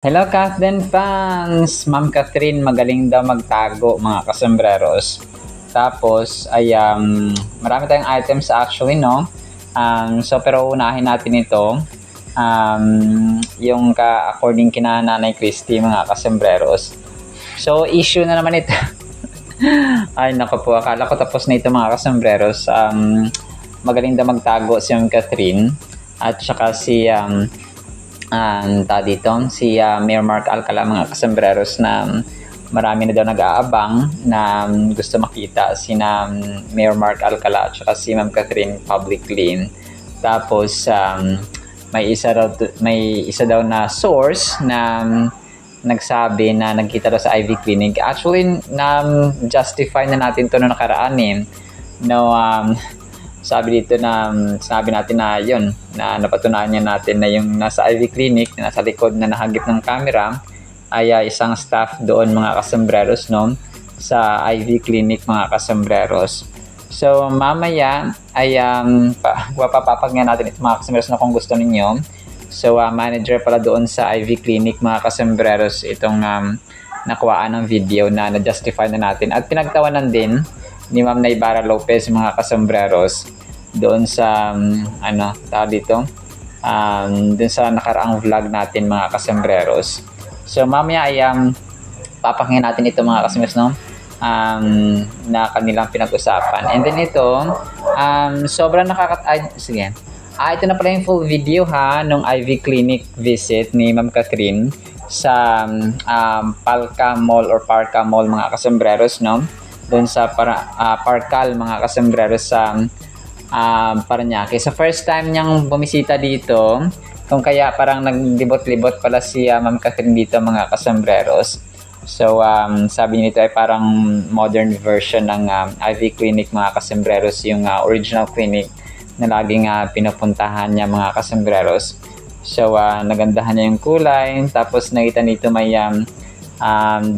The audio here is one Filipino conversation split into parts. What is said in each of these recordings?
Hello, Kathleen fans! Ma'am Catherine, magaling daw magtago mga kasembreros. Tapos, marami tayong items actually, no? Pero unahin natin ito. Yung according kina Nanay Christy, mga kasembreros. So, issue na naman ito. Ay, naku po. Akala ko tapos na ito, mga kasembreros. Magaling daw magtago si Ma'am Catherine. At saka si Mayor Mark Alcala, mga kasembreros, na marami na daw nag-aabang na gusto makita sina Mayor Mark Alcala at saka si Ma'am Catherine publicly. Tapos may isa daw na source na nagsabi na nagkita daw sa Ivy Clinic. Actually, justify na natin to noong nakaraan no. Sabi dito na sinabi natin na yun, na napatunayan natin na yung nasa Ivy Clinic, na nasa likod na nahagip ng camera, ay isang staff doon, mga kasembreros, no, sa Ivy Clinic, mga kasembreros. So, mamaya ay papapag nga natin ito, mga kasembreros, na kung gusto ninyo. So, manager pala doon sa Ivy Clinic, mga kasembreros, itong nakuhaan ng video na na-justify na natin. At pinagtawanan din ni Ma'am Naybara Lopez, mga kasembreros, doon sa doon sa nakaraang vlog natin, mga kasembreros. So mamaya ay papakinggan natin ito, mga kasembreros, no, na kanilang pinag-usapan. And then ito sobrang sige. Ito na pala yung full video nung Ivy Clinic visit ni Ma'am Catherine sa Parca Mall, mga kasembreros, no, doon sa Parcal, mga kasembreros, sa Parañaque. So first time niyang bumisita dito, kung kaya parang naglibot-libot pala si Ma'am Catherine dito, mga kasembreros. So sabi niya ito ay parang modern version ng Ivy Clinic, mga kasembreros, yung original clinic na laging pinupuntahan niya, mga kasembreros. So nagandahan niya yung kulay, tapos nakita nito may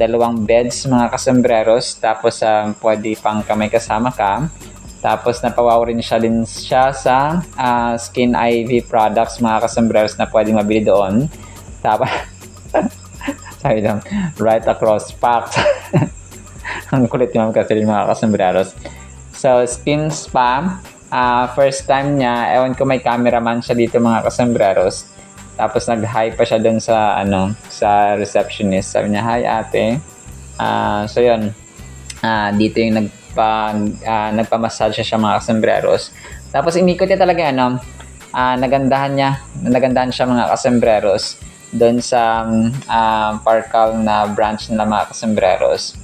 dalawang beds, mga kasembreros, tapos pwede pang kamay kasama ka. Tapos napawaw rin siya sa Skin Ivy products, mga kasembreros, na pwede mabili doon. Tapos sabi doon, right across packs. Ang kulit yung kasi, mga kasembreros. So skin spa, first time niya, ewan ko may cameraman siya dito, mga kasembreros. Tapos nag-hi pa siya doon sa sa receptionist. Sabi niya, "Hi ate." So yun. Dito yung nagpa-massage siya, mga kasembreros. Tapos inikot niya talaga nagandahan siya, mga kasembreros, doon sa Parcal na branch nila, mga kasembreros.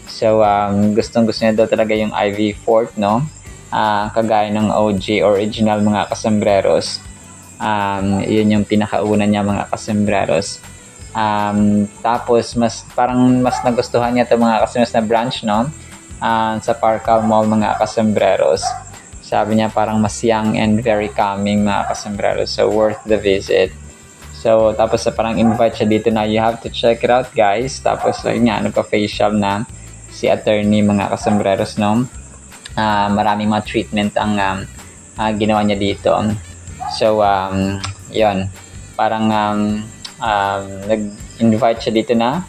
So gustong-gusto niya daw talaga yung Ivy Fort, no? Kagaya ng OG original, mga kasembreros. Yun yung pinakauna niya, mga kasembreros. Tapos parang mas nagustuhan niya ito, mga kasembreros, na branch, no, sa Parcal Mall, mga kasembreros. Sabi niya parang mas young and very calming, mga kasembreros, so worth the visit. So tapos parang invite siya dito na you have to check it out, guys. Tapos nagpa-facial na si attorney, mga kasembreros, no. Maraming mga treatment ang ginawa niya dito. So yun, parang nag-invite siya dito na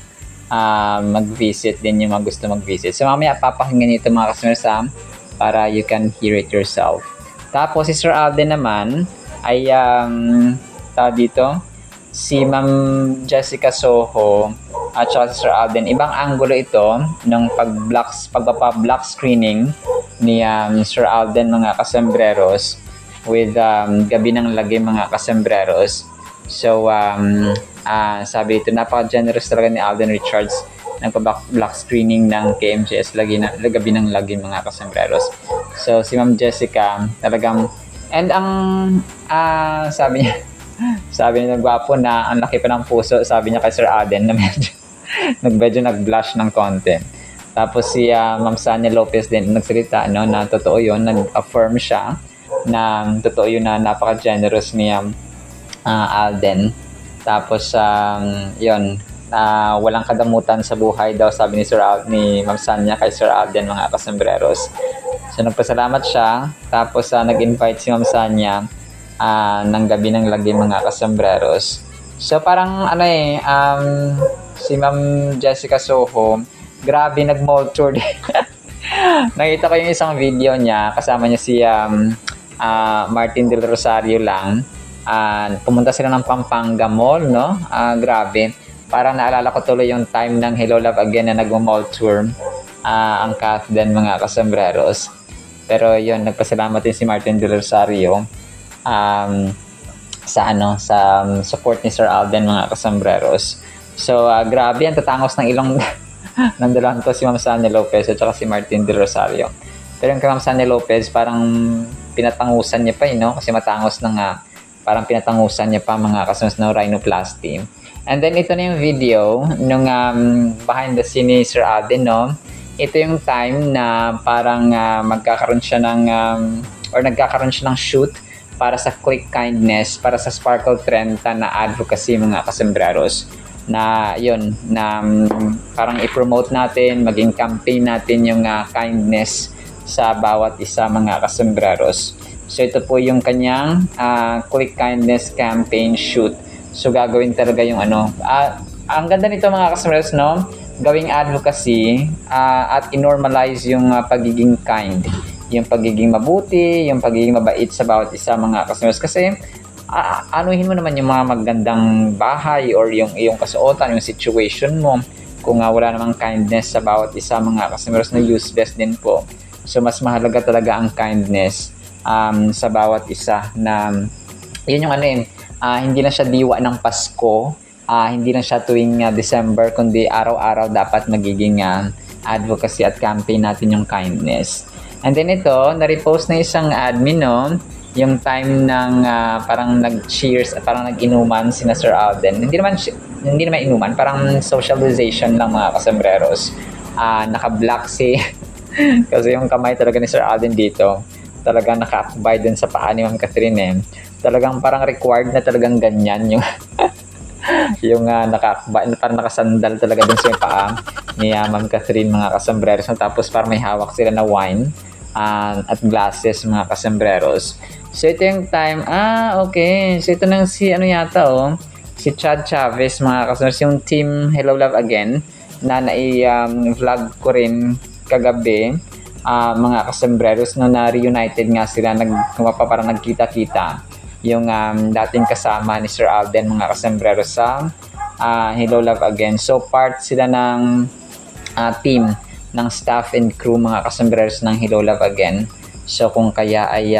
mag-visit din yung mga gusto mag-visit. So mamaya papakinggan ito, mga kasembreros, para you can hear it yourself. Tapos si Sir Alden naman ay dito si Ma'am Jessica Soho at saka si Sir Alden. Ibang angulo ito ng pagpapa-black screening ni Sir Alden, mga kasembreros, with Gabi ng Lagim, mga kasembreros. So sabi ito, napaka-generous talaga ni Alden Richards ng black screening ng KMJS Gabi ng Lagim, mga kasembreros. So si Ma'am Jessica talagang, and ang sabi niya nagwapo na, ang laki pa ng puso, sabi niya kay Sir Alden, na medyo nag-blush ng konti. Tapos si Ma'am Sanya Lopez din nagsalita, na totoo yun, nag-affirm siya na totoo yun, na napaka-generous ni Alden. Tapos yun, walang kadamutan sa buhay daw, sabi ni Ma'am Sanya kay Sir Alden, mga kasembreros. So nagpasalamat siya. Tapos nag-invite si Ma'am Sanya ng Gabi ng Lagim, mga kasembreros. So parang ano si Ma'am Jessica Soho, grabe nag-mall tour din. Nakita ko yung isang video niya, kasama niya si Martin Del Rosario lang. Pumunta sila ng Pampanga Mall, no? Grabe. Parang naalala ko tuloy yung time ng Hello Love Again na nag-mall tour. Ang Kathden, mga kasambreros. Pero yun, nagpasalamat din si Martin Del Rosario sa support ni Sir Alden, mga kasambreros. So, grabe, ang tatangos ng ilong ng dalawang to, si Ma'am Sanya Lopez at saka si Martin Del Rosario. Pero yung kay Ma'am Sanya Lopez, parang pinatangusan niya pa, no? Kasi matangos na nga. Parang pinatangusan niya pa, mga kasambreros, na rhinoplasty. And then, ito na yung video nung behind the scene ni Sir Alden, no? Ito yung time na parang magkakaroon siya ng nagkakaroon siya ng shoot para sa Click Kindness, para sa Sparkle 30 na advocacy, mga kasambreros. Na yun, na parang i-promote natin, maging campaign natin yung kindness sa bawat isa, mga kasambreros. So ito po yung kanyang Click Kindness campaign shoot. So gagawin talaga yung ang ganda nito, mga kasambreros, no? Gawing advocacy at i-normalize yung pagiging kind, yung pagiging mabuti, yung pagiging mabait sa bawat isa, mga kasambreros. Kasi anuhin mo naman yung mga magandang bahay or yung iyong kasuotan, yung situation mo. Kung wala namang kindness sa bawat isa, mga kasambreros, na useless din po. So mas mahalaga talaga ang kindness sa bawat isa, na yun yung hindi na siya diwa ng Pasko. Hindi lang siya tuwing December, kundi araw-araw dapat magiging advocacy at campaign natin yung kindness. And then ito, na-repost na isang admin, no? Yung time ng parang nag-cheers, parang nag-inuman si Sir Alden. Hindi naman inuman, parang socialization lang, mga kasambreros. Naka-black kasi yung kamay talaga ni Sir Alden dito, talagang naka-akbay dun sa paa ni Ma'am Catherine. Talagang parang required na talagang ganyan yung yung parang nakasandal talaga dun sa paa ni Ma'am Catherine, mga kasambreros. Tapos parang may hawak sila na wine at glasses, mga kasambreros. So ito yung time, okay. So ito nang si si Chad Chavez, mga kasambreros, yung team Hello Love Again na vlog ko rin kagabi, mga kasambreros, no, na reunited nga sila, parang nagkita-kita yung dating kasama ni Sir Alden, mga kasambreros, sa Hello Love Again. So part sila ng team ng staff and crew, mga kasambreros, ng Hello Love Again. So kung kaya ay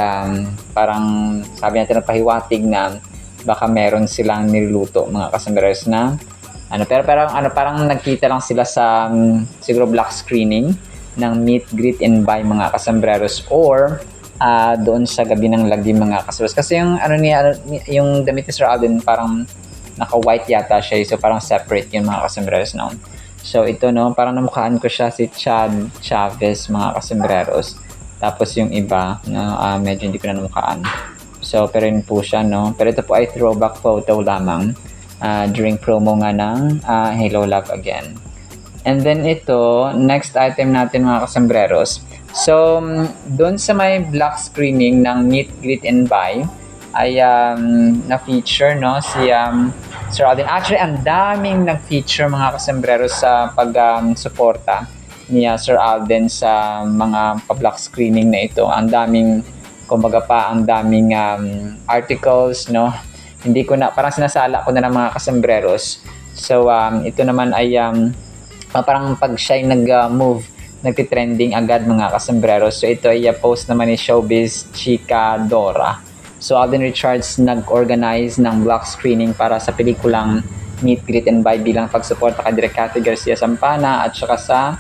parang sabi natin nagpahiwatig na baka meron silang niluluto, mga kasambreros, na pero parang nagkita lang sila sa siguro black screening ng Meet, Greet and Buy, mga kasambreros, or doon sa gabi ng lagi, mga kasambreros. Kasi yung yung damit ni Sir Alden parang naka-white yata siya, so parang separate yung, mga kasambreros, no? So ito, no, parang namukhaan ko siya, si Chad Chavez, mga kasambreros. Tapos yung iba, no, medyo hindi ko na namukhaan. So pero yun po siya, no? Pero ito po ay throwback photo lamang during promo nga ng Hello Love Again. And then ito, next item natin, mga kasambreros. So, doon sa may black screening ng Meet, Greet and Buy ay na-feature, no, si Sir Alden. Actually, ang daming nag-feature, mga kasambreros, sa pag-suporta ni Sir Alden sa mga pa-black screening na ito. Ang daming, kumbaga pa, ang daming articles, no. Hindi ko na, parang sinasala ko na ng mga kasambreros. So, ito naman ay parang pag siya nag-move, nagtitrending agad, mga kasambreros. So ito ay post naman ni Showbiz Chika Dora. So Alden Richards nag-organize ng block screening para sa pelikulang Meet, Greet and Buy bilang pagsuporta kay Direk Cathy Garcia Sampana at saka sa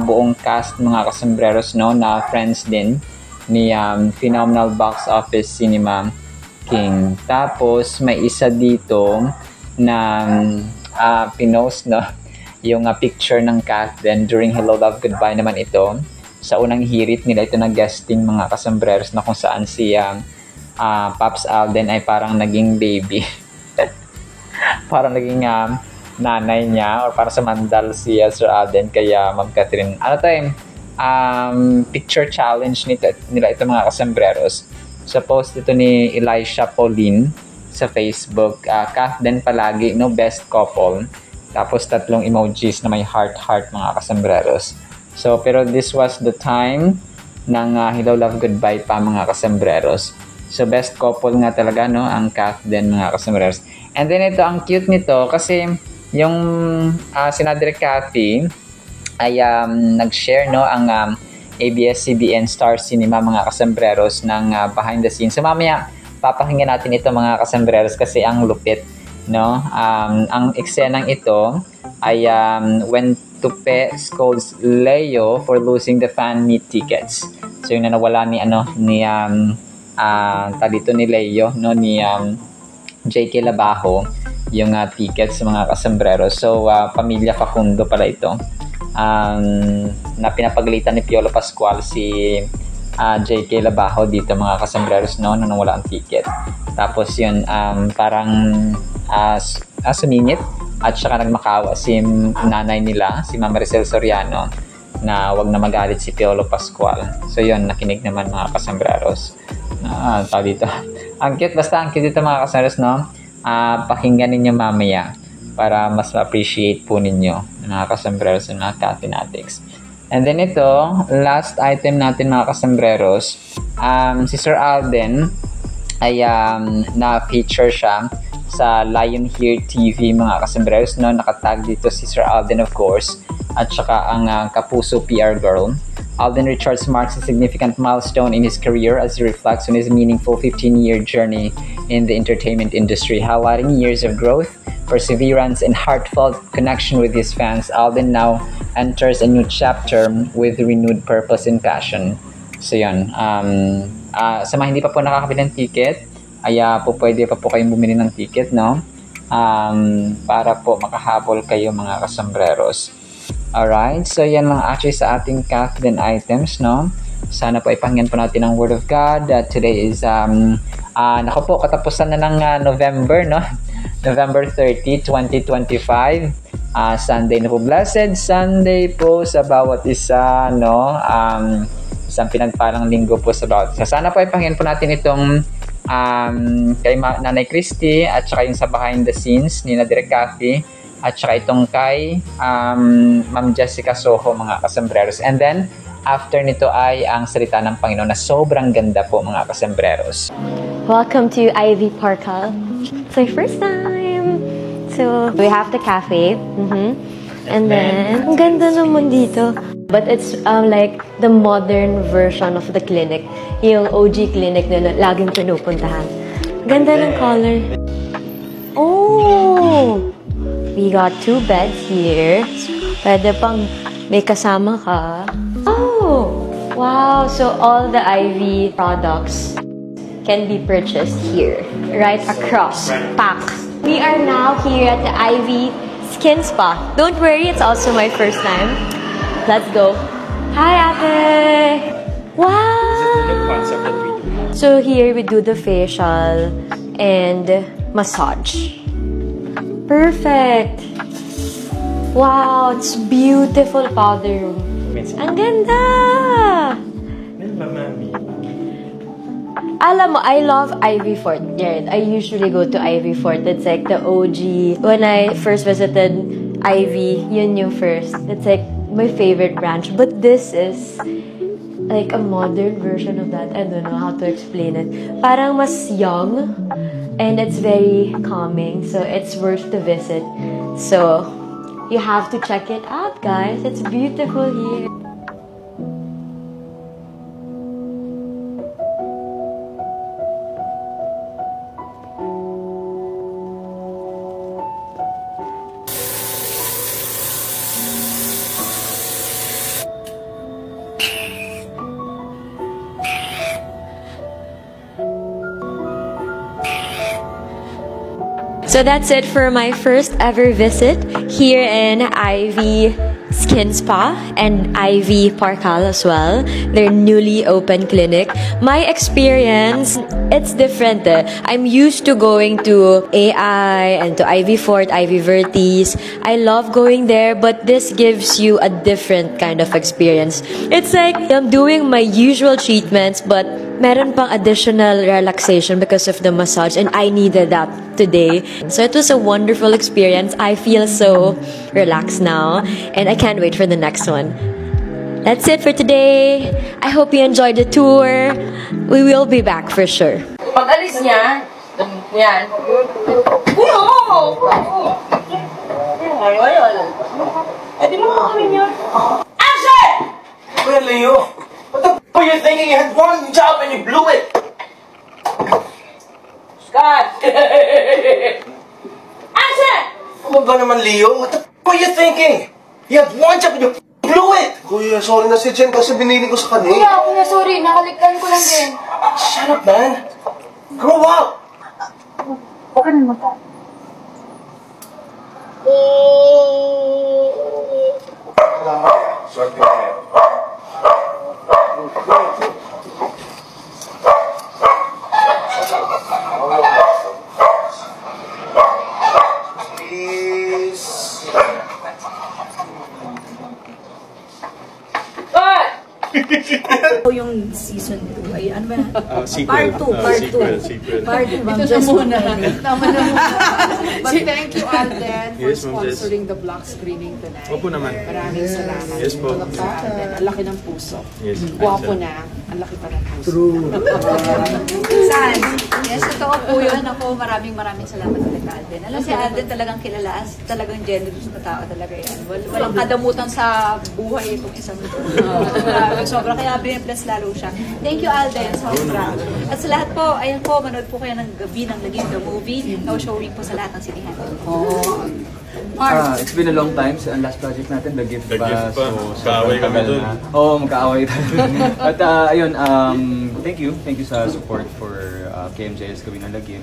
buong cast, mga kasambreros, no, na friends din ni phenomenal box office cinema king. Tapos may isa dito na pinost, no, yung picture ng Kathden during Hello Love Goodbye naman ito. Sa unang hirit nila ito na guesting, mga kasambreros, na kung saan si Pops Alden ay parang naging baby. Parang naging nanay niya, or para sa mandal si Sir Alden kaya Ma'am Catherine. Picture challenge nila ito, mga kasambreros. Sa post ito ni Elisha Pauline. sa Facebook. Kath din palagi, no, best couple. Tapos 3 emojis na may heart mga kasembreros. So, pero this was the time ng Hello, Love, Goodbye pa mga kasembreros. So, best couple nga talaga, no, ang Kath din mga kasembreros. And then ito, ang cute nito kasi yung sinadre Cathy ay nag-share, no, ang ABS-CBN Star Cinema mga kasembreros ng behind the scenes. So, mamaya papakinggan natin ito mga kasembreros kasi ang lupit, no. Ang eksenang ito ay when Tupe scolds Leo for losing the fan meet tickets. So yung nawala ni talito ni Leo, no, ni JK Labajo yung tickets sa mga kasembreros. So pamilya Facundo pala ito. Na pinapagalitan ni Piolo Pascual si JK Labajo dito mga kasembreros, no, nung nawala ang ticket. Tapos yun parang sumingit at saka nagmakawa si nanay nila, si Ma'am Maricel Soriano, na wag na magalit si Piolo Pascual. So yun, nakinig naman mga kasembreros. Dito. Ang cute, basta ang cute dito mga kasembreros, no. Pakinggan ninyo mamaya para mas appreciate po ninyo mga kasembreros ng mga Cathinatics. And then ito, last item natin mga kasembreros, si Sir Alden ay na-feature siya sa Lion Here TV mga kasembreros, no. Nakatag dito si Sir Alden, of course, at saka ang Kapuso PR Girl. Alden Richards marks a significant milestone in his career as he reflects on his meaningful 15-year journey in the entertainment industry. Highlighting years of growth, perseverance, and heartfelt connection with his fans, Alden now enters a new chapter with renewed purpose and passion. So yun, sa mga hindi pa po nakakabili ng ticket, ay pwede pa po kayong bumili ng ticket, no? Para po makahabol kayo mga kasembreros. Alright, so yan lang actually sa ating Catherine items, no? Sana po ipakinggan po natin ang Word of God. Today is, naku po, katapusan na ng November, no? November 30, 2025. Sunday na po. Blessed Sunday po sa bawat isa, no? Isang pinagpalang linggo po sa bawat isa. Sana po ipakinggan po natin itong kay Nanay Christy at saka yung sa behind the scenes ni Direk Cathy at saka itong kay Ma'am Jessica Soho mga kasembreros. And then after nito ay ang salita ng Panginoon na sobrang ganda po mga kasembreros. Welcome to Ivy Parkal. It's my first time. So we have the cafe. And then ang ganda naman dito. But it's like the modern version of the clinic. Yung OG clinic na laging pinupuntahan. Ganda ng color. Oh! We got 2 beds here. Pwede pang may kasama ka. Oh! Wow! So all the Ivy products can be purchased here. Right across. Pack. We are now here at the Ivy Skin Spa. Don't worry, it's also my first time. Let's go. Hi, Ate! Wow! This is the concept that we do. So here we do the facial and massage. Perfect! Wow, it's beautiful powder room. Ang ganda! Alam mo, I love Ivy Fort. Jared, I usually go to Ivy Fort. It's like the OG. When I first visited Ivy, yun yung first. It's like my favorite branch. But this is like a modern version of that. I don't know how to explain it. Parang mas young and it's very calming. So it's worth to visit. So you have to check it out, guys. It's beautiful here. So that's it for my first ever visit here in Ivy Skin Spa and Ivy Parkal as well, their newly open clinic. My experience, it's different. I'm used to going to AI and to Ivy Fort, Ivy Vertis. I love going there, but this gives you a different kind of experience. It's like I'm doing my usual treatments, but meron pang additional relaxation because of the massage, and I needed that today. So it was a wonderful experience. I feel so relaxed now, and I can't wait for the next one. That's it for today. I hope you enjoyed the tour. We will be back for sure. Pag alis niya, yan. Eh, di mo kami niya. Action! Kuya Leo, what the f*** are you thinking? You had one job and you blew it! Scott! Action! Ano ba naman, Leo? What the f*** are you thinking? You had one job and you blew it! Kuya, sorry na si Jen kasi binili ko sa kanya. Kuya, sorry. Nakaligtan ko lang din. Shut up, man! Grow up! Okay naman ka. Swerte ka yan. Please. Yung season 2 ay ano ba? Part 2, part 2. Part 2. Ito na muna. Tama na muna. But thank you, Alden, for sponsoring the block screening tonight. Opo naman. Maraming salamat. Yes po. Alden, ang laki ng puso. Yes. Guwapo na. Ang laki pa ng puso. True. Saan? Yes, totoo po yun. Ako, maraming salamat ulit, Alden. Alam si Alden talagang kilala, talagang generous na tao talaga yan. Walang kadamutan sa buhay itong isang ito. Sobra, kaya bless lalo siya. Thank you, Alden. Sobra. At sa lahat po, ayan po, manood po kayo ng Gabi ng Lagim the Movie. No showing po sa lahat ng sinihan. It's been a long time. So, ang last project natin, The Gift The pa. Gift pa. So, Magkaaway kami tagal dun. na. Oo, magkaaway tayo. At ayun, thank you. Thank you sa support for KMJS Gabi ng Lagim.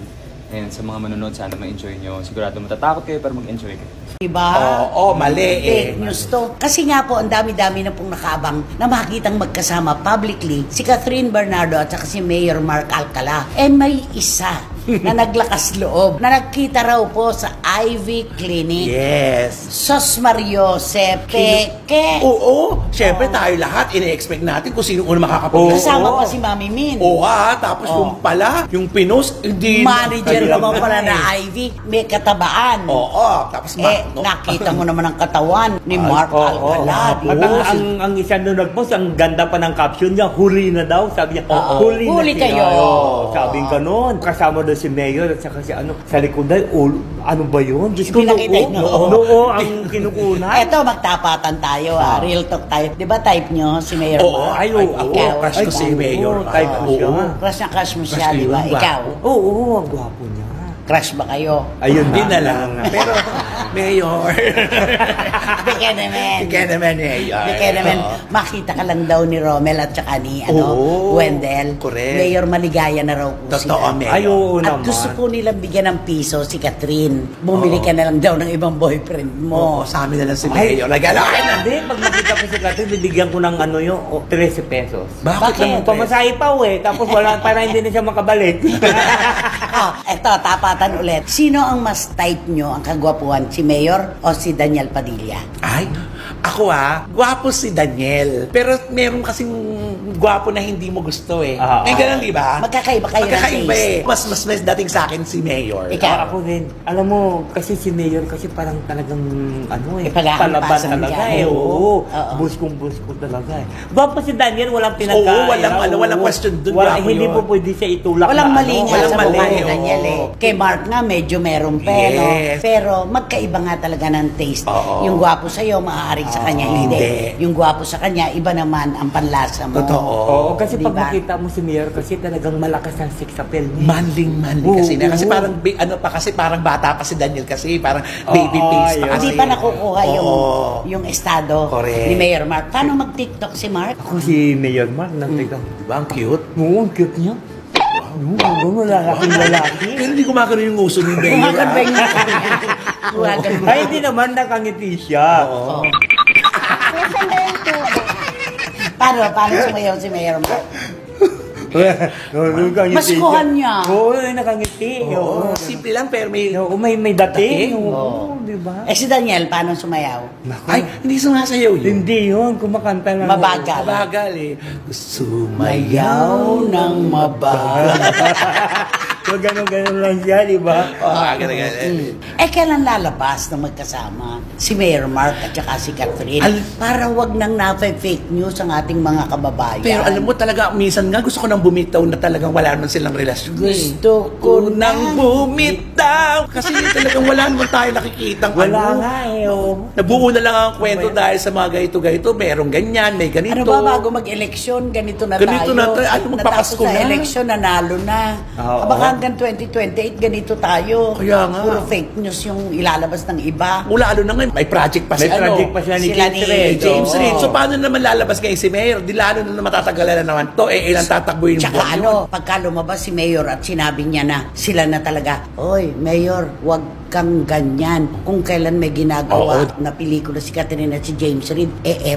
And sa mga manonood, sana ma-enjoy nyo. Sigurado matatakot kayo, pero mag-enjoy kayo. Diba? Oo, mali eh. Fake news to. Kasi nga po, ang dami-dami na pong nakabang na makikitang magkasama publicly si Catherine Bernardo at saka si Mayor Mark Alcala. Eh may isa na naglakas loob na nagkita raw po sa Ivy Clinic. Yes. Sos Mariose, Peke. Oo, syempre tayo lahat, ine-expect natin kung sino una makakapag- Kasama pa si Mami Min. Oo tapos yung pala, yung pinos, hindi... Manager naman pala na Ivy, may katabaan. Oo, tapos... nakita mo naman ang katawan ni Mark Alcala. At ang isa nung nag-post, ang ganda pa ng caption niya, huli na daw. Sabi niya, huli Huli na kayo. Sabi ganon. Kasama doon si Mayor at saka si sa likod ay, ano ba yun? Diyos ko, Pinakita nyo. noo ang kinukuna. Eto, magtapatan tayo real talk tayo. Di ba type nyo si Mayor Oo, Mark? ay, Ikaw. crush ko si Mayor. Type mo siya. Crush mo siya, di ba? Ikaw. Oo, ang gwapo niya. Crush ba kayo? Ayun Hindi na lang. Pero, Mayor. Bigyan naman. Bigyan naman, Mayor. Bigyan naman. Makita ka lang daw ni Romel at saka ni Wendell. Correct. Mayor maligaya na raw po Totoo, sila. Mayor. Ay, oo At naman. gusto po nilang bigyan ng piso si Catherine. Bumili ka na lang daw ng ibang boyfriend mo. Oo, sa amin na lang si Mayor. Nagalakan na. Hindi, pag nakita ko si Catherine, bibigyan ko ng 13 pesos. Bakit? Pamasahe pa tapos wala, para hindi na siya makabalik. Eto, tapatan ulit. Sino ang mas type nyo, ang kagwapuhan? Si Mayor o si Daniel Padilla? Ay, ako gwapo si Daniel. Pero meron kasing gwapo na hindi mo gusto eh. May ganun, di ba? Magkakaiba kayo ng Magkakaiba taste. eh. Mas dating sa akin si Mayor. Ikaw? Ako din. Alam mo, kasi si Mayor kasi parang talagang Ipaghahampasan palaban talaga niya. Oo. Oo. Buskong-busko talaga Gwapo si Daniel, walang pinagka. Oo, walang question dun. Gwapo Hindi yun. po pwede siya itulak. Walang mali nga walang sa mali, mukha ni oo. Daniel eh. Kay Mark nga medyo meron pelo. Yes. Pero magkaiba nga talaga ng taste. Oo. Yung gwapo sa'yo, maaaring sa kanya hindi. Yung gwapo sa kanya, iba naman ang panlasa mo. Totoo. Oo, kasi pag Diba? makita mo si Mayor kasi talagang malakas ang sex appeal niya. Manly kasi na. Kasi parang, kasi parang bata pa si Daniel kasi. Parang baby face pa kasi. Hindi pa nakukuha Oo. yung estado Correct. ni Mayor Mark. Paano mag-TikTok si Mark? Ako si Mayor Mark, nagtitang. Diba? Ang cute. Oo, ang cute niya. Wow, lalaking lalaki. Pero hindi gumagano yung uso ni Mayor. Kumagan ba yung kanya? Ay, hindi naman nakangiti siya. Oo. Paano sumayaw si Mayor Mark? Nakangiti Maskuhan niya. Oo, nakangiti. Oo. Simple lang, pero may... May dating. Oo. Oo, di ba? Si Daniel, paano sumayaw? Ay, hindi sumasayaw yun. Hindi yun, kumakanta lang. Mabagal. Mabagal eh. Sumayaw ng mabagal. So, gano'n lang siya, di ba? Ganun. Kailan lalabas na magkasama si Mayor Mark at saka si Catherine? Para wag nang na-fake news ang ating mga kababayan. Pero alam mo talaga, minsan nga gusto ko nang bumitaw na talagang wala naman silang relasyon. Gusto ko nang bumitaw. Kasi talagang wala naman tayo nakikitang Wala nga eh. Nabuo na lang ang kwento dahil sa mga ganito-ganito. Merong ganyan, may ganito. Ano ba, bago mag-eleksyon, ganito na Ganito tayo. na tayo. Ano, magpapasko Natapos na? eleksyon, nanalo na. Oo. Baka hanggang 2028, ganito tayo. Kaya nga. Puro fake news yung ilalabas ng iba. Lalo na ngayon, may project pa May project pa siya ni Sila James ni Reid. James Oo. Reid. So, paano naman lalabas ngayon si Mayor? Di lalo na matatagalan na naman to. Ilang tatakbo yung Tsaka pagka lumabas si Mayor at sinabi niya na sila na talaga, Oy, Mayor, wag kang ganyan. Kung kailan may ginagawa na pelikula si Catherine at si James Reid,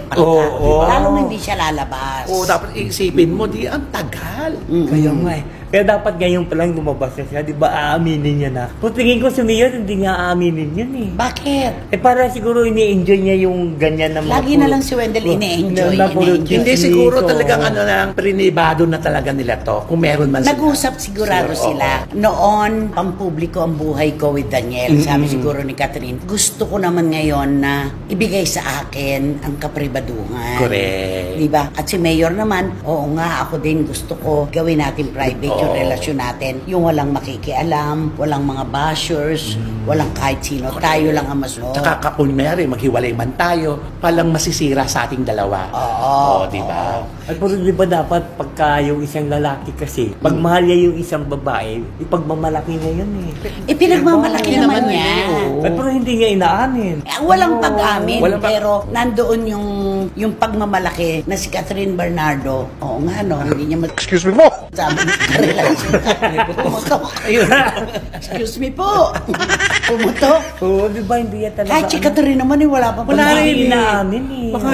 pala ka. Oo. Lalong hindi siya lalabas. dapat isipin mo, di ang tagal. Kaya nga eh. Kaya dapat ngayon pa lang lumabas na siya, di ba aaminin niya na. Kung tingin ko si Mayor, hindi nga aaminin yun eh. Bakit? Para siguro ini-enjoy niya yung ganyan na mga Lagi na lang si Wendell ini-enjoy. Hindi siguro talagang prinibado na talaga nila to. Kung meron man sila. Nag-usap sigurado sila. Noon, pampubliko ang buhay ko with Daniel. Sabi siguro ni Catherine, gusto ko naman ngayon na ibigay sa akin ang kapribaduhan. Correct. Diba? At si Mayor naman, oo nga, ako din gusto ko gawin natin private yung relasyon natin. Yung walang makikialam, walang mga bashers, walang kahit sino. Tayo lang ang masunod. Tsaka kung mayari, maghiwalay man tayo, palang masisira sa ating dalawa. Oo. Di ba? At pero di ba dapat pagka yung isang lalaki kasi, pag mahal niya yung isang babae, ipagmamalaki niya yun eh. Pinagmamalaki naman niya. At pero hindi niya inaamin. Walang pag-amin, pero nandoon yung pagmamalaki na si Catherine Bernardo. Oo nga, no? Hindi niya Excuse me po! sabi pumutok. Ayun. Excuse me po. Pumutok. Oo, di ba hindi yan talaga. Kahit si Catherine naman wala pa Wala pag-amin. rin inaamin eh. Baka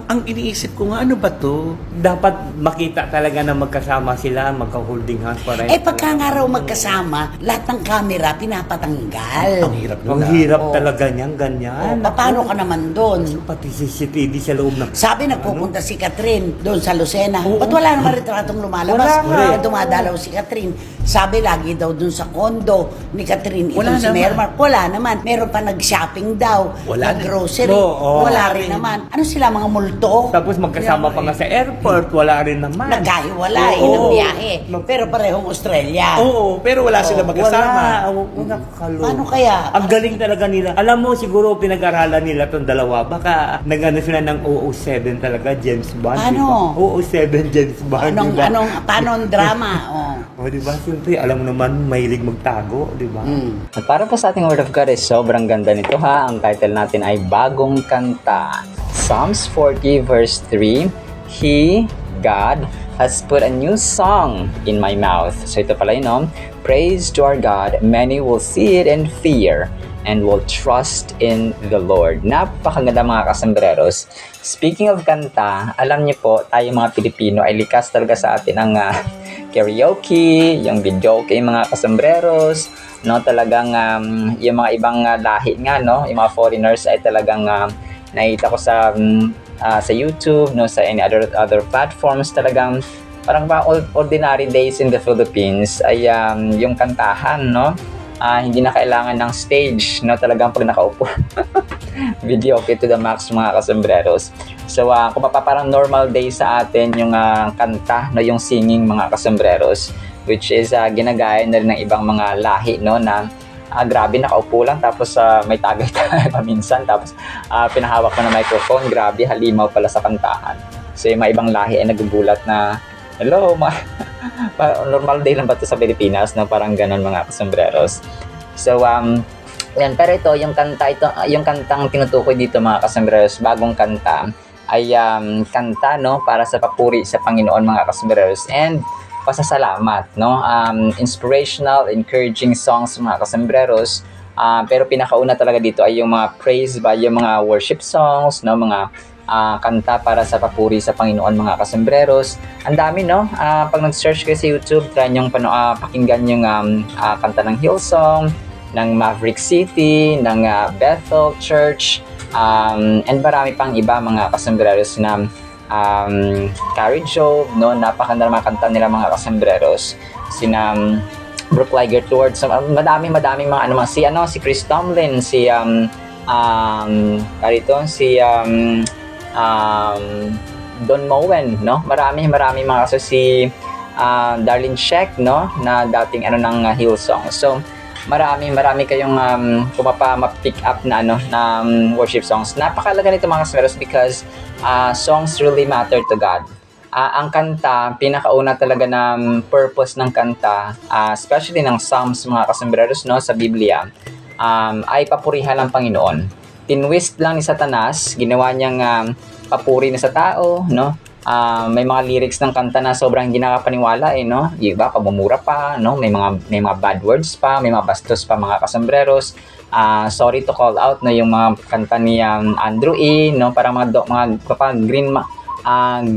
ang iniisip ko nga, ano ba to? Dapat makita talaga na magkasama sila, magka-holding hands para. Pagka nga raw magkasama, lahat ng camera pinapatanggal. Ang hirap Ang hirap talaga niyan, ganyan. Paano ka naman doon? Pati CCTV sa loob ng... Sabi nagpupunta si Catherine doon sa Lucena. Ba't wala naman retratong lumalabas? Wala nga. Dumadalaw si Catherine. Sabi lagi daw doon sa condo ni Catherine. Wala Si naman. Mayor Mark. Wala naman. Meron pa nag-shopping daw. Wala Nag-grocery. Oo. Wala rin naman. Ano sila, mga multo? Tapos magkasama pa nga sa airport, wala rin naman. Nagkahiwalay Oo. ng biyahe. Pero parehong Australia. Oo, pero wala sila magkasama. Wala kakalo. Paano kaya? Ang galing talaga nila. Alam mo, siguro pinag-aralan nila itong dalawa. Baka nag-ano sila ng 007 talaga, James Bond. Paano? Diba? 007 James Bond. Paano ang drama? O, diba? Siyempre, alam mo naman, mahilig magtago, diba? At para po sa ating Word of God is sobrang ganda nito ha. Ang title natin ay Bagong Kanta. Psalms 40 verse 3, He, God, has put a new song in my mouth. So ito pala yun, no? Praise to our God, many will see it and fear and will trust in the Lord. Napakaganda mga kasambreros. Speaking of kanta, alam niyo po, tayo mga Pilipino ay likas talaga sa atin ang karaoke, yung videoke, mga kasambreros, no? Talagang yung mga ibang lahi nga, no? Yung mga foreigners ay talagang nakita ko sa YouTube, no, sa any other platforms, talagang parang mga ordinary days in the Philippines ay yung kantahan, no, hindi na kailangan ng stage, no, talagang pag nakaupo video okay to the max mga kasambreros. So kung parang normal day sa atin yung kanta, no, yung singing mga kasambreros, which is ginagaya na rin ng ibang mga lahi, no, na grabe, nakaupo lang, tapos may tagay-tagay paminsan, tapos pinahawak ko na microphone, grabe, halimaw pala sa kantahan. So yung mga ibang lahi ay nagugulat na, hello, normal day lang ba ito sa Pilipinas, no? Parang ganon mga kasambreros. So, yan, pero ito, yung kantang tinutukoy dito mga kasambreros, bagong kanta, ay kanta, no, para sa papuri sa Panginoon mga kasambreros, and pasasalamat, no? Inspirational, encouraging songs mga kasambreros. Pero pinakauna talaga dito ay yung mga praise ba, yung mga worship songs, no? Mga kanta para sa papuri sa Panginoon, mga kasembreros. Ang dami, no? Pag nag-search kayo sa YouTube, try nyong pakinggan yung kanta ng Hillsong, ng Maverick City, ng Bethel Church, and marami pang iba, mga kasembreros, na Carrie Job, no? Napakaganda ng mga kanta nila, mga kasembreros. Sina Brooke Liger-Lord, so, madaming mga si Chris Tomlin, si Don Moen, no? Marami mga kaso, si Darlene Sheck, no? Na dating ng Hillsong. So marami kayong ma-pick up na worship songs. Napakalaga nito, mga kasembreros, because songs really matter to God. Ang kanta, pinakauna talaga na purpose ng kanta, especially ng Psalms, mga kasembreros, no, sa Biblia, ay papurihan ng Panginoon. Tinwist lang ni Satanas, ginawa niyang papuri na sa tao, no? May mga lyrics ng kanta na sobrang hindi nakapaniwala, no? Iba, pamumura pa, no? May mga bad words pa, may mga bastos pa, mga kasembreros. Sorry to call out, no, yung mga kanta ni Andrew E., no? Parang mga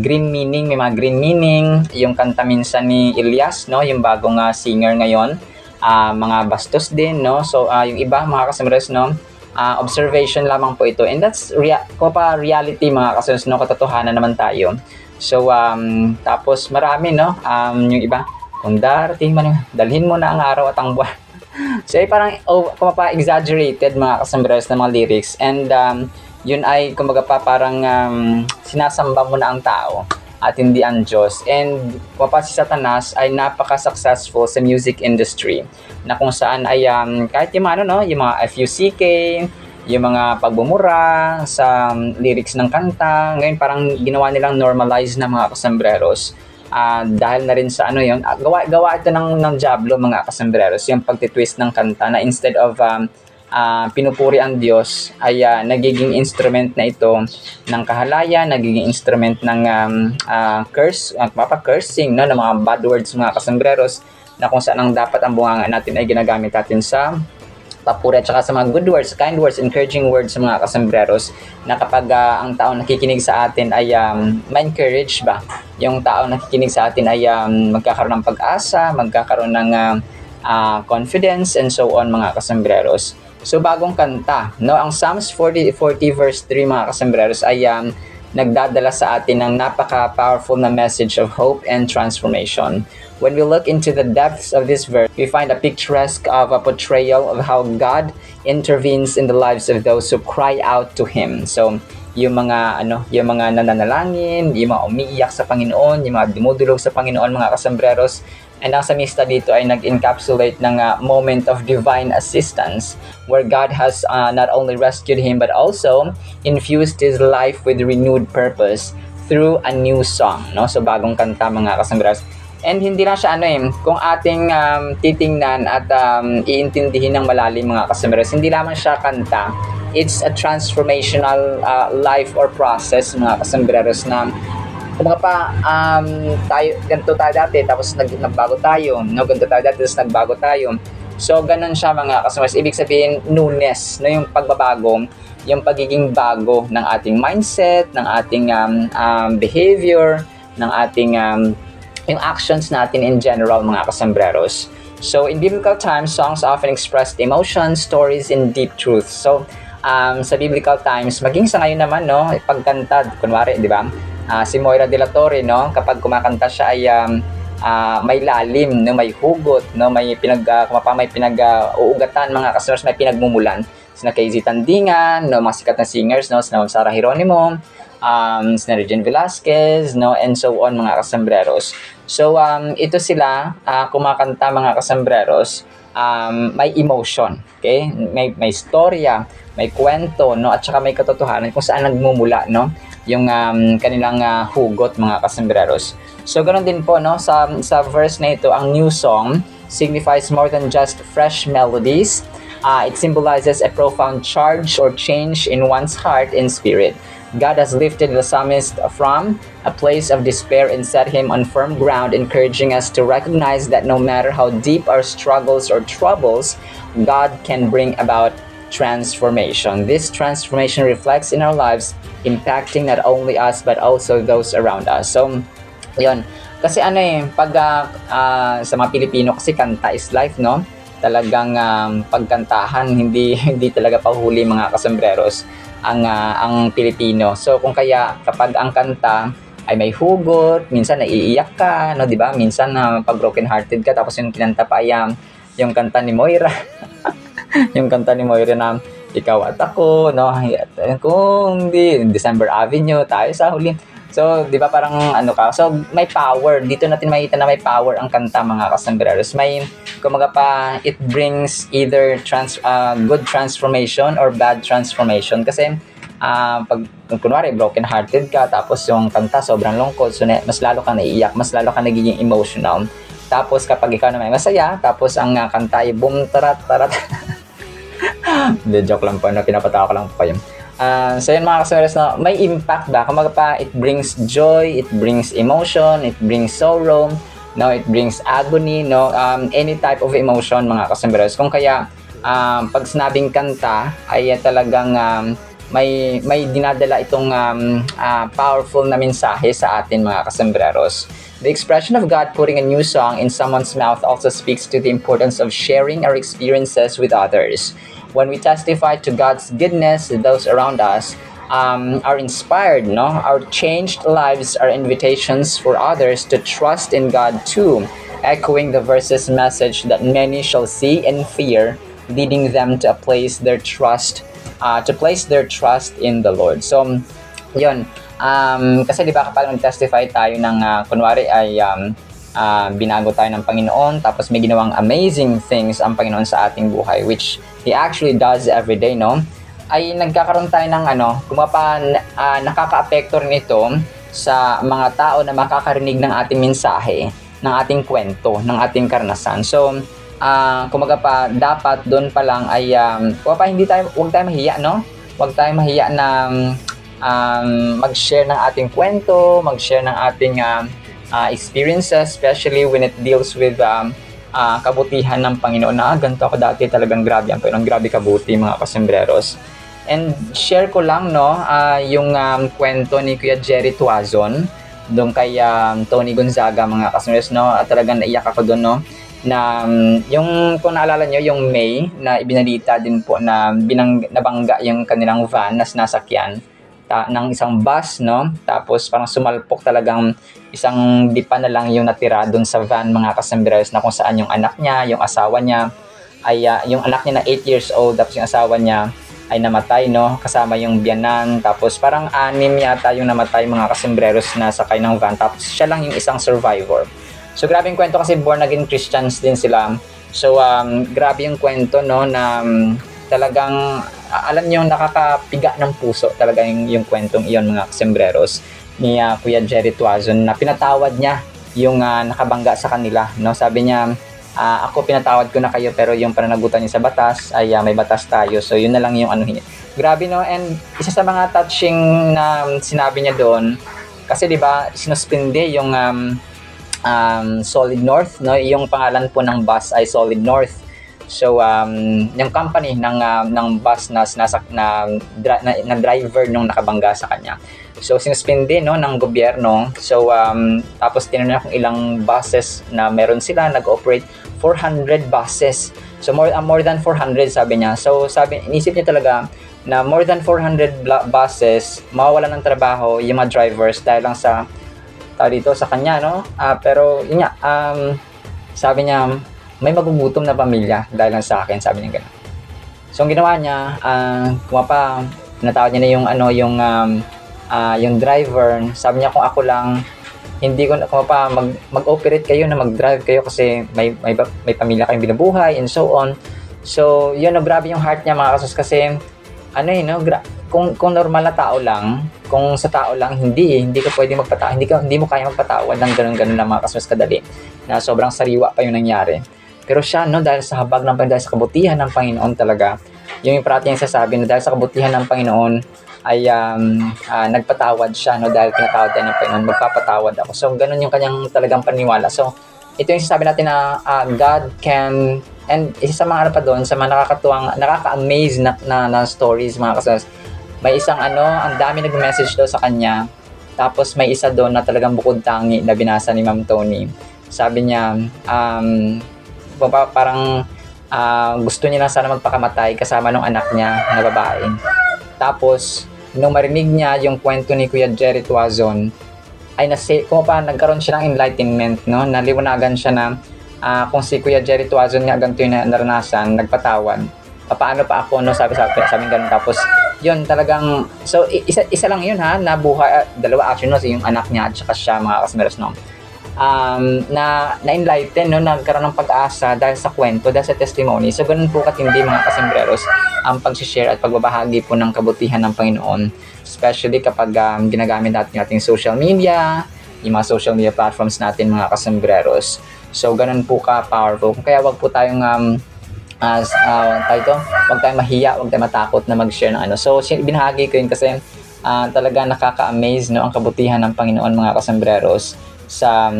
green meaning, may mga green meaning. Yung kanta minsan ni Elias, no, yung bagong singer ngayon, mga bastos din, no. So yung iba, mga kasembreros, no, observation lamang po ito, and that's reality, mga kasembreros, no, katotohanan naman tayo. So tapos marami, no, yung iba, kung darating man, dalhin mo na ang araw at ang buwan. So parang exaggerated, mga kasembreros, na mga lyrics, and yun ay kumbaga parang sinasamba mo na ang tao at hindi ang Diyos. And si Satanas ay napaka-successful sa music industry, na kung saan ay kahit yung yung mga FUCK, yung mga pagbumura sa lyrics ng kanta, ngayon parang ginawa nilang normalize na, mga kasembreros. Dahil na rin sa gawa ito ng Diablo, mga kasembreros, yung pagtitwist ng kanta, na instead of pinupuri ang Diyos, ay nagiging instrument na ito ng kahalayan, nagiging instrument ng cursing, no, ng mga bad words, mga kasembreros, na kung saan ang dapat ang bunganga natin ay ginagamit natin sa papuri at saka sa mga good words, kind words, encouraging words, mga kasembreros, na kapag ang tao nakikinig sa atin ay ma-encourage ba, yung tao nakikinig sa atin ay magkakaroon ng pag-asa, magkakaroon ng confidence, and so on, mga kasembreros. So bagong kanta, no, ang Psalms 40 verse 3, mga kasembreros, ay nagdadala sa atin ng napaka-powerful na message of hope and transformation. When we look into the depths of this verse, we find a picturesque of a portrayal of how God intervenes in the lives of those who cry out to Him. So yung mga nananalangin, yung mga umiiyak sa Panginoon, yung mga dumudulog sa Panginoon, mga kasembreros. And ang samista dito ay nag-encapsulate ng moment of divine assistance, where God has not only rescued him but also infused his life with renewed purpose through a new song, no? So bagong kanta, mga kasembreros. And hindi lang siya kung ating titingnan at iintindihin ng malalim, mga kasembreros, hindi lamang siya kanta. It's a transformational life or process, mga kasembreros, na kumbaga ganito tayo dati, tapos nagbago tayo, no? Ganito tayo dati, tapos nagbago tayo. So ganun siya, mga kasembreros. Ibig sabihin, newness, no? Yung pagbabago, yung pagiging bago ng ating mindset, ng ating behavior, ng ating yung actions natin in general, mga kasembreros. So in biblical times, songs often expressed emotions, stories, and deep truths. So sa biblical times, maging sa ngayon naman, no, pagkanta, kunwari, di ba? Si Moira de la Torre, no, kapag kumakanta siya ay may lalim, no, may hugot, no, may pinag-uugatan, mga kasembreros, may pinagmumulan. Sina KZ Tandingan, no, mga sikat na singers, no, sina Sarah Geronimo, sina Regine Velasquez, no, and so on, mga kasembreros. So ito sila kumakanta, mga kasembreros, may emotion, okay? May storya, may kwento, no, at saka may katotohanan kung saan nagmumula, no, yung kanilang hugot, mga kasembreros. So ganoon din po, no, sa verse na ito, ang new song signifies more than just fresh melodies. It symbolizes a profound charge or change in one's heart and spirit. God has lifted the psalmist from a place of despair and set him on firm ground, encouraging us to recognize that no matter how deep our struggles or troubles, God can bring about transformation. This transformation reflects in our lives, impacting not only us but also those around us. So, yun. Kasi ano pag sa mga Pilipino kasi kanta is life, no? Talagang pagkantahan, hindi talaga pahuli mga kasembreros ang Pilipino. So, kung kaya kapag ang kanta ay may hugot, minsan naiiyak ka, no, di ba? Minsan pag broken hearted ka, tapos yung kinanta pa ay yung kanta ni Moira. Yung kanta ni Moira na ikaw at ako, no? Kung di, December Avenue, tayo sa huli. So, di ba parang ano ka? So, may power. Dito natin makita na may power ang kanta mga kasembreros. May, kumaga pa, it brings either good transformation or bad transformation. Kasi, pag kunwari, broken hearted ka, tapos yung kanta sobrang lungkot, so mas lalo ka naiiyak, mas lalo ka nagiging emotional. Tapos, kapag ikaw naman masaya, tapos ang kanta ay boom, tarat, tarat. Hindi, joke lang po, pinapatawa ko lang po yun. So yun mga kasembreros, no, may impact ba? Kumaga pa, it brings joy, it brings emotion, it brings sorrow, no, it brings agony, no, any type of emotion mga kasembreros. Kung kaya pag sinabing kanta ay talagang may dinadala itong powerful na mensahe sa atin mga kasembreros. The expression of God putting a new song in someone's mouth also speaks to the importance of sharing our experiences with others. When we testify to God's goodness, those around us are inspired, no? Our changed lives are invitations for others to trust in God too, echoing the verse's message that many shall see and fear, leading them to place their trust in the Lord. So, yun. Kasi di ba kapag nag-testify tayo ng kunwari ay binago tayo ng Panginoon, tapos may ginawang amazing things ang Panginoon sa ating buhay, which He actually does every day, no? Ay nagkakaroon tayo ng nakaka-apekto rin ito sa mga tao na makakarinig ng ating mensahe, ng ating kwento, ng ating karanasan. So, kumaga pa, dapat doon pa lang ay, huwag tayo mahiya, no? Huwag tayo mahiya na mag-share ng ating kwento, mag-share ng ating experiences, especially when it deals with kabutihan ng Panginoon. Ganito ako dati, talagang grabe ang Panginoon, grabe kabuti mga kasembreros. And share ko lang, no, yung kwento ni Kuya Jerry Tuazon doon kay Tony Gonzaga mga kasembreros, no, at talagang naiyak ako doon, no, na yung kung naalala nyo, yung May na ibinalita din po na nabangga yung kanilang van na sinasakyan ng isang bus, no? Tapos parang sumalpok, talagang isang dipa na lang yung natira doon sa van mga kasembreros, na kung saan yung anak niya, yung asawa niya ay yung anak niya na 8 years old, tapos yung asawa niya ay namatay, no? Kasama yung biyanan, tapos parang 6 yata yung namatay mga kasembreros na sakay ng van, tapos siya lang yung isang survivor. So grabe yung kwento kasi born again Christians din sila. So grabe yung kwento, no, na talagang alam niyo, nakakapiga ng puso talaga yung kwentong iyon mga kasembreros ni Kuya Jerry Tuazon, na pinatawad niya yung nakabangga sa kanila, no? Sabi niya, ako pinatawad ko na kayo, pero yung pananagutan niyo sa batas ay may batas tayo. So yun na lang yung ano. Grabe, no? And isa sa mga touching na sinabi niya doon, kasi di ba sinuspinde yung Solid North, no? Yung pangalan po ng bus ay Solid North. So yung company ng bus na driver nung nakabangga sa kanya. So sinuspindi, no, ng gobyerno. So tapos tinanong kung ilang buses na meron sila, nag-operate 400 buses. So more than 400 sabi niya. So inisip niya talaga na more than 400 buses mawawalan ng trabaho yung mga drivers dahil lang sa dito sa kanya, no? Pero yun nga, sabi niya may magugutom na pamilya dahil lang sa akin, sabi niya gano'n. So ang ginawa niya, pinatawad niya na yung driver. Sabi niya, kung ako lang, hindi ko mag-operate kayo, na mag-drive kayo kasi may pamilya kayong binubuhay and so on. So yun, grabe yung heart niya mga kasus, kasi kung normal na tao lang, kung sa tao lang, hindi ka pwede magpatawad, hindi mo kaya magpatawad ng ganun lang mga kasus kadali, na sobrang sariwa pa yung nangyari. Pero siya, no, dahil sa habag ng Panginoon, dahil sa kabutihan ng Panginoon talaga, yung parati yung sasabi na dahil sa kabutihan ng Panginoon ay nagpatawad siya, no, dahil pinatawad tayo ng Panginoon, magpapatawad ako. So ganun yung kanyang talagang paniwala. So ito yung sasabi natin na God can And isa sa mga ano pa doon, sa mga nakaka-amaze na stories mga kasama. May isang ang dami nag-message daw sa kanya. Tapos may isa doon na talagang bukod tangi na binasa ni Ma'am Tony. Sabi niya, parang gusto niya lang sana magpakamatay kasama ng anak niya na babae. Tapos, nung marinig niya yung kwento ni Kuya Jerry Tuazon, ay nagkaroon siya ng enlightenment, no? Naliwanagan siya na kung si Kuya Jerry Tuazon nga ganito yung naranasan, nagpatawad. Paano pa ako, no? Sabi ganun. Tapos, yun talagang, so isa lang yun ha, nabuhay, dalawa actually, no? Yung anak niya at saka siya, mga kasmeros, no? Na-enlighten, no? Nagkaroon ng pag-asa dahil sa kwento, dahil sa testimony. So, ganun po katindi mga kasembreros ang pag-share at pagbabahagi po ng kabutihan ng Panginoon. Especially kapag ginagamit natin yung ating social media, yung mga social media platforms natin mga kasembreros. So, ganun po ka-powerful. Kaya wag po tayong wag tayong mahiya, wag tayong matakot na mag-share ng ano. So, binahagi ko yun kasi talaga nakaka-amaze, no? Ang kabutihan ng Panginoon mga kasembreros sa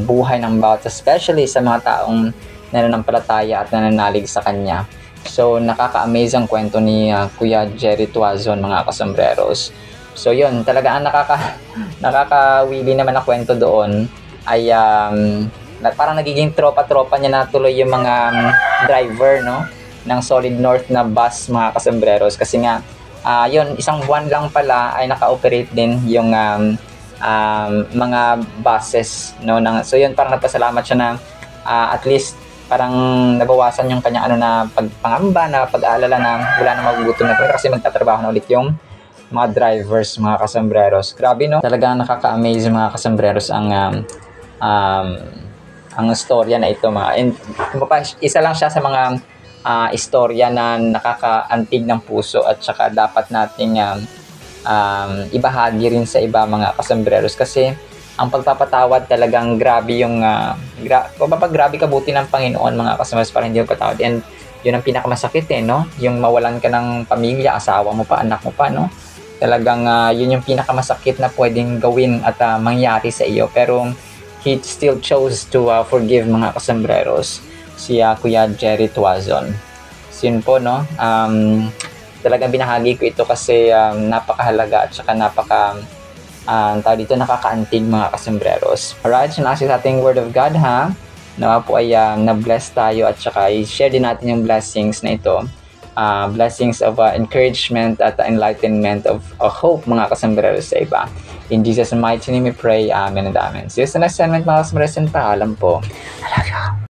buhay ng bawat, especially sa mga taong nananampalataya at nananalig sa Kanya. So, nakaka-amaze ang kwento ni Kuya Jerry Tuazon, mga kasembreros. So, yun, talaga ang nakakawili naman na kwento doon ay parang nagiging tropa-tropa niya na tuloy yung mga driver, no, ng Solid North na bus, mga kasembreros. Kasi nga, yun, isang buwan lang pala ay naka-operate din yung mga buses, no. So yun, parang nagpasalamat siya na at least parang nabawasan yung kanyang na pagpangamba, na pag-aalala na wala na magugutom na kasi magtatrabaho na ulit yung mga drivers, mga kasembreros. Grabe, no? Talagang nakaka-amaze mga kasembreros ang istorya na ito, mga. And isa lang siya sa mga istorya na nakakaantig ng puso at saka dapat nating ibahagi rin sa iba, mga kasembreros, kasi ang pagpapatawad talagang grabe yung grabe kabuti ng Panginoon, mga kasembreros, para hindi magpatawad. And yun ang pinakamasakit, no? Yung mawalan ka ng pamilya, asawa mo pa, anak mo pa, no? Talagang yun yung pinakamasakit na pwedeng gawin at mangyari sa iyo. Pero he still chose to forgive, mga kasembreros, si Kuya Jerry Tuazon. So yun po, no? Talagang binahagi ko ito kasi napakahalaga at saka nakakaantig, mga kasembreros. Alright, so nasi sa ating Word of God, ha? Nawa po ay na-bless tayo at saka i-share din natin yung blessings na ito. Blessings of encouragement at enlightenment of hope, mga kasembreros, sa iba. In Jesus' mighty name we pray. Amen and amen. See you sa next segment, mga kasembreros, and paalam po. I love you.